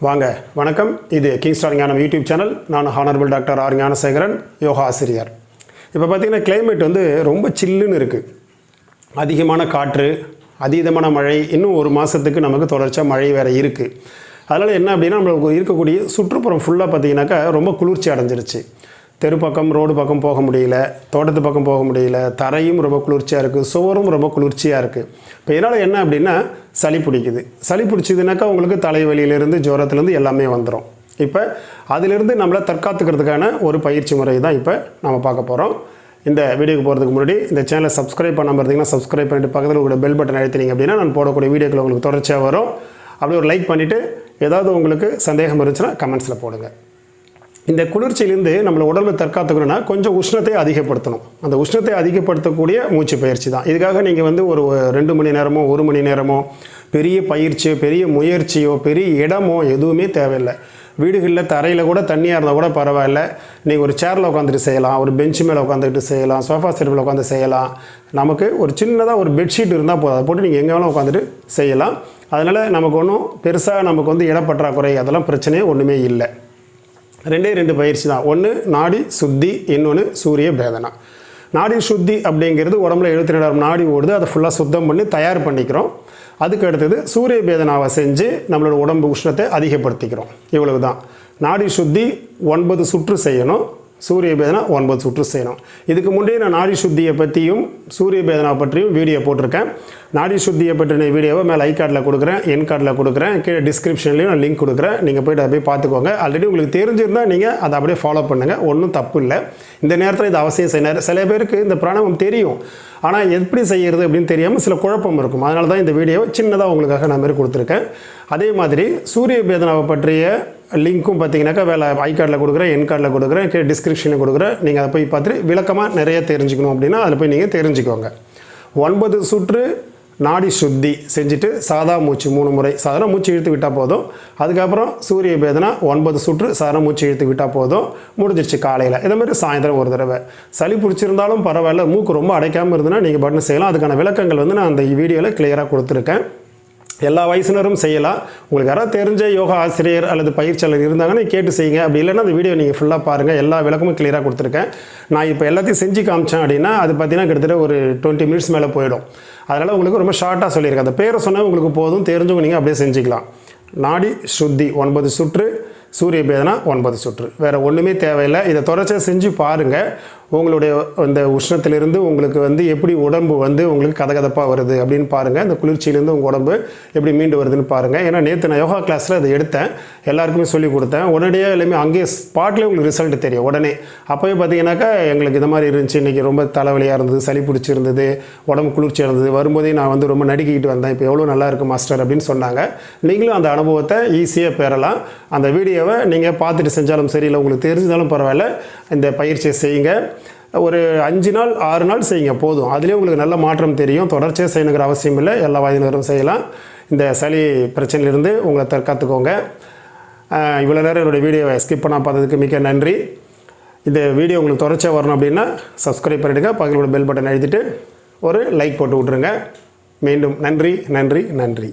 வாங்க வணக்கம். இது கிங்ஸ்டார் ஞானம் யூடியூப் சேனல். நான் ஹானரபிள் டாக்டர் ஆர் ஞானசேகரன், யோகா ஆசிரியர். இப்போ பார்த்திங்கன்னா கிளைமேட் ரொம்ப சில்லுன்னு இருக்குது. அதிகமான காற்று, அதீதமான மழை, இன்னும் ஒரு மாதத்துக்கு நமக்கு தொடர்ச்சியாக மழை வேறு இருக்குது. அதனால் என்ன அப்படின்னா, நம்மளுக்கு இருக்கக்கூடிய சுற்றுப்புறம் ஃபுல்லாக பார்த்திங்கனாக்கா ரொம்ப குளிர்ச்சி அடைஞ்சிருச்சு. தெரு பக்கம், ரோடு பக்கம் போக முடியல, தோட்டத்து பக்கம் போக முடியல, தரையும் ரொம்ப குளிர்ச்சியாக இருக்குது, சுவரும் ரொம்ப குளிர்ச்சியாக இருக்குது. இப்போ இதனால் என்ன அப்படின்னா, சளி பிடிக்குது. சளி பிடிச்சிதுனாக்கா உங்களுக்கு தலைவலியிலேருந்து ஜுரத்துலேருந்து எல்லாமே வந்துடும். இப்போ அதிலிருந்து நம்மளை தற்காத்துக்கிறதுக்கான ஒரு பயிற்சி முறை தான் இப்போ நம்ம பார்க்க போகிறோம். இந்த வீடியோக்கு போகிறதுக்கு முன்னாடி இந்த சேனலை சப்ஸ்கிரைப் பண்ணாமல் இருந்தீங்கன்னா சப்ஸ்கிரைப் பண்ணிட்டு பக்கத்தில் உங்களோட பெல் பட்டன் அழுத்தினீங்க அப்படின்னா நான் போடக்கூடிய வீடியோக்கள் உங்களுக்கு தொடர்ச்சியாக வரும். அப்படி ஒரு லைக் பண்ணிவிட்டு ஏதாவது உங்களுக்கு சந்தேகம் இருந்துச்சுன்னா கமெண்ட்ஸில் போடுங்க. இந்த குளிர்ச்சியிலேருந்து நம்மளை உடம்பை தற்காத்துக்கணும்னா கொஞ்சம் உஷ்ணத்தை அதிகப்படுத்தணும். அந்த உஷ்ணத்தை அதிகப்படுத்தக்கூடிய மூச்சு பயிற்சி தான். இதுக்காக நீங்கள் ஒரு 2 மணி நேரமோ 1 மணி நேரமோ பெரிய பயிற்சியோ பெரிய முயற்சியோ பெரிய இடமோ எதுவுமே தேவையில்லை. வீடுகளில் தரையில் கூட தண்ணியாக இருந்தால் கூட பரவாயில்ல. நீங்கள் ஒரு சேரில் உட்காந்துட்டு செய்யலாம், ஒரு பெஞ்சு மேலே உட்காந்துட்டு செய்யலாம், சோஃபா செட் மேலே உட்காந்து செய்யலாம். நமக்கு ஒரு சின்னதாக ஒரு பெட்ஷீட் இருந்தால் போதும், அதை போட்டு நீங்கள் எங்கே வேணால் உட்காந்துட்டு செய்யலாம். அதனால் நமக்கு ஒன்றும் பெருசாக நமக்கு இடப்பற்றாக்குறை அதெல்லாம் பிரச்சனையே ஒன்றுமே இல்லை. 2 பயிற்சி தான். ஒன்று நாடி சுத்தி, இன்னொன்று சூரிய பேதனா. நாடி சுத்தி அப்படிங்கிறது உடம்புல 72 நாடி ஓடுது, அதை ஃபுல்லாக சுத்தம் பண்ணி தயார் பண்ணிக்கிறோம். அதுக்கு அடுத்தது சூரிய பேதனாவை செஞ்சு நம்மளோட உடம்பு உஷ்ணத்தை அதிகப்படுத்திக்கிறோம். இவ்வளவு தான். நாடி சுத்தி 9 சுற்று செய்யணும், சூரிய பேதனா 9 சுற்று செய்யணும். இதுக்கு முன்னே நான் நாடி சுத்தியை பற்றியும் சூரிய பேதனா பற்றியும் வீடியோ போட்டிருக்கேன். நாடி சுத்தியை பற்றின வீடியோவை மேலே ஐ கார்டில் கொடுக்குறேன், என் கார்டில் கொடுக்குறேன், கீழே டிஸ்கிரிப்ஷன்லேயும் நான் லிங்க் கொடுக்குறேன். நீங்கள் போய்ட்டு அதை போய் பார்த்துக்கோங்க. ஆல்ரெடி உங்களுக்கு தெரிஞ்சிருந்தால் நீங்கள் அதை அப்படியே ஃபாலோ பண்ணுங்கள், ஒன்றும் தப்பு இல்லை. இந்த நேரத்தில் இது அவசியம் செய்யணும். சில பேருக்கு இந்த பிராணாயாமம் தெரியும், ஆனால் எப்படி செய்கிறது அப்படின்னு தெரியாமல் சில குழப்பம் இருக்கும். அதனால தான் இந்த வீடியோவை சின்னதாக உங்களுக்காக நான் மாரி கொடுத்துருக்கேன். அதே மாதிரி சூரிய பேதனாவை பற்றிய லிங்க்கும் பார்த்தீங்கன்னாக்கா வேலை ஐ கார்டில் கொடுக்குறேன், என் கார்டில் கொடுக்குறேன், கீழே டிஸ்கிரிப்ஷனில் கொடுக்குறேன். நீங்கள் அதை போய் பார்த்துட்டு விளக்கமாக நிறைய தெரிஞ்சுக்கணும் அப்படின்னா அதில் போய் நீங்கள் தெரிஞ்சுக்கோங்க. 9 சுற்று நாடி சுத்தி செஞ்சுட்டு சாதா மூச்சு 3 முறை சாதாரண மூச்சு இழுத்து விட்டால் போதும். அதுக்கப்புறம் சூரிய பேதனா 9 சுற்று சாதாரண மூச்சு இழுத்து விட்டால் போதும். முடிஞ்சிருச்சு காலையில். இதேமாதிரி சாயந்தரம் ஒரு தடவை. சளி பிடிச்சிருந்தாலும் பரவாயில்ல, மூக்கு ரொம்ப அடைக்காமல் இருந்ததுன்னா நீங்கள் பட்டன் செய்யலாம். அதுக்கான விளக்கங்கள் நான் அந்த வீடியோவில் கிளியராக கொடுத்துருக்கேன். எல்லா வயசினரும் செய்யலாம். உங்களுக்கு யாராவது தெரிஞ்ச யோகா ஆசிரியர் அல்லது பயிற்சியாளர் இருந்தாங்கன்னா கேட்டு செய்யுங்க. அப்படி இல்லைன்னா அந்த வீடியோ நீங்கள் ஃபுல்லாக பாருங்கள். எல்லா விளக்கமும் கிளியராக கொடுத்துருக்கேன். நான் இப்போ எல்லாத்தையும் செஞ்சு காமிச்சேன் அப்படின்னா அது பார்த்தீங்கன்னா கிட்டத்தட்ட ஒரு 20 மினிட்ஸ் மேலே போயிடும். அதனால் உங்களுக்கு ரொம்ப ஷார்ட்டாக சொல்லியிருக்கேன். அந்த பேரை சொன்னால் உங்களுக்கு போதும், தெரிஞ்சவங்க நீங்கள் அப்படியே செஞ்சுக்கலாம். நாடி சுத்தி 9 சுற்று, சூரிய பேதனா 9 சுற்று, வேறு ஒன்றுமே தேவையில்லை. இதை தொடர்ச்சியாக செஞ்சு பாருங்கள். உங்களுடைய இந்த உஷ்ணத்திலிருந்து உங்களுக்கு எப்படி உடம்பு உங்களுக்கு கதகதப்பாக வருது அப்படின்னு பாருங்கள். இந்த குளிர்ச்சியிலேருந்து உங்கள் உடம்பு எப்படி மீண்டு வருதுன்னு பாருங்கள். ஏன்னா நேற்று நான் யோகா கிளாஸில் அதை எடுத்தேன், எல்லாருக்குமே சொல்லிக் கொடுத்தேன். உடனடியாக எல்லாமே அங்கேயே ஸ்பாட்லேயே உங்களுக்கு ரிசல்ட் தெரியும் உடனே. அப்போவே பார்த்தீங்கன்னாக்கா எங்களுக்கு இந்த மாதிரி இருந்துச்சு, இன்றைக்கி ரொம்ப தலைவலியாக இருந்தது, சளி பிடிச்சிருந்தது, உடம்பு குளிர்ச்சியாக இருந்தது, வரும்போதே நான் ரொம்ப நடுக்கிட்டு வந்தேன், இப்போ எவ்வளோ நல்லா இருக்குது மாஸ்டர் அப்படின்னு சொன்னாங்க. நீங்களும் அந்த அனுபவத்தை ஈஸியாக பெறலாம். அந்த வீடியோவை நீங்கள் பார்த்துட்டு செஞ்சாலும் சரி, இல்லை உங்களுக்கு தெரிஞ்சாலும் பரவாயில்ல, இந்த பயிற்சியை செய்யுங்க. ஒரு 5 நாள் 6 நாள் செய்யுங்க போதும். அதுலேயே உங்களுக்கு நல்ல மாற்றம் தெரியும். தொடர்ச்சியாக செய்யணுங்கிற அவசியம் இல்லை, எல்லா வயதினரும் செய்யலாம். இந்த சளி பிரச்சனையிலிருந்து உங்களை தற்காத்துக்கோங்க. இவ்வளோ நேரம் என்னோடய வீடியோவை ஸ்கிப் பண்ணால் பார்த்ததுக்கு மிக்க நன்றி. இந்த வீடியோ உங்களுக்கு தொடர்ச்சியாக வரணும் அப்படின்னா சப்ஸ்கிரைப் பண்ணிவிடுங்க, பக்கத்தில் பெல் பட்டன் அழுத்திட்டு ஒரு லைக் போட்டு விட்ருங்க. மீண்டும் நன்றி நன்றி நன்றி.